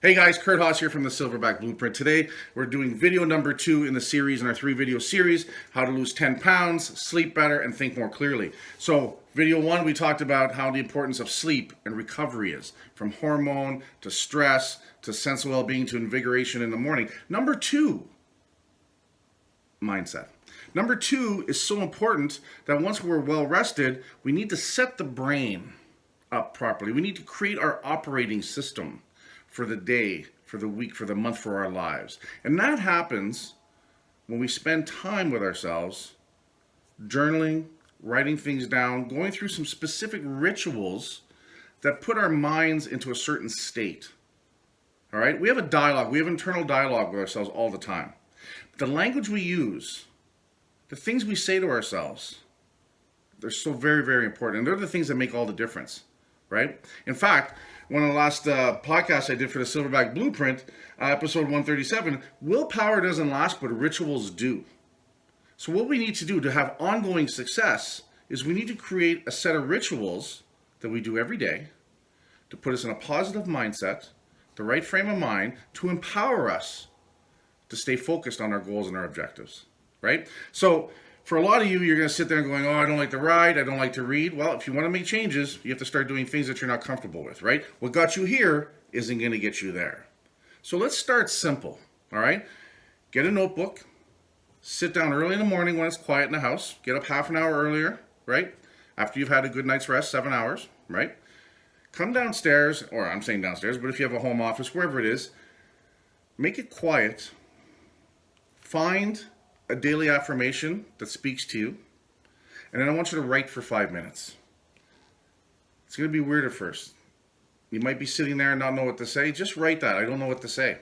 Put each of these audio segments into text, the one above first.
Hey guys, Kurt Haas here from the Silverback Blueprint. Today we're doing video number 2 in the series, in our 3-video series, how to lose 10 pounds, sleep better, and think more clearly. So video 1, we talked about how the importance of sleep and recovery is, from hormone to stress to sense of well-being to invigoration in the morning. Number 2, mindset. Number 2 is so important that once we're well rested, we need to set the brain up properly. We need to create our operating system for the day, for the week, for the month, for our lives. And that happens when we spend time with ourselves, journaling, writing things down, going through some specific rituals that put our minds into a certain state. All right? We have a dialogue, we have internal dialogue with ourselves all the time. The language we use, the things we say to ourselves, they're so very, very important. And they're the things that make all the difference, right? In fact, one of the last podcasts I did for the Silverback Blueprint, episode 137, willpower doesn't last, but rituals do. So what we need to do to have ongoing success is we need to create a set of rituals that we do every day to put us in a positive mindset, the right frame of mind, to empower us to stay focused on our goals and our objectives, right? So for a lot of you, you're going to sit there and going, oh, I don't like to ride, I don't like to read. Well, if you want to make changes, you have to start doing things that you're not comfortable with, right? What got you here isn't going to get you there. So let's start simple, all right? Get a notebook, sit down early in the morning when it's quiet in the house, get up half an hour earlier, right? After you've had a good night's rest, 7 hours, right? Come downstairs, or I'm saying downstairs, but if you have a home office, wherever it is, make it quiet. Find a daily affirmation that speaks to you, and then I want you to write for 5 minutes. It's going to be weird at first. You might be sitting there and not know what to say. Just write that. I don't know what to say.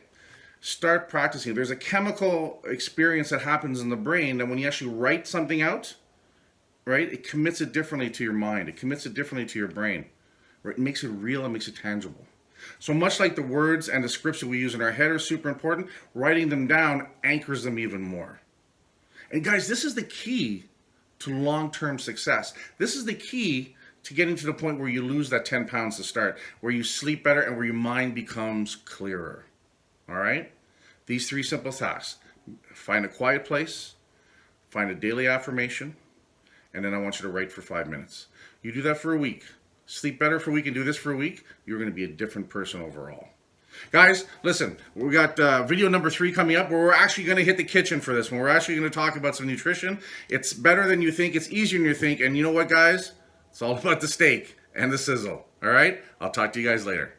Start practicing. There's a chemical experience that happens in the brain that when you actually write something out, right, it commits it differently to your mind. It commits it differently to your brain. Right? It makes it real and makes it tangible. So much like the words and the scripts that we use in our head are super important, writing them down anchors them even more. And guys, this is the key to long-term success. This is the key to getting to the point where you lose that 10 pounds to start, where you sleep better and where your mind becomes clearer. All right? These 3 simple tasks. Find a quiet place, find a daily affirmation, and then I want you to write for 5 minutes. You do that for a week. Sleep better for a week and do this for a week, you're going to be a different person overall. Guys, listen, we got video number 3 coming up where we're actually going to hit the kitchen for this one. We're actually going to talk about some nutrition. It's better than you think. It's easier than you think. And you know what, guys? It's all about the steak and the sizzle. All right? I'll talk to you guys later.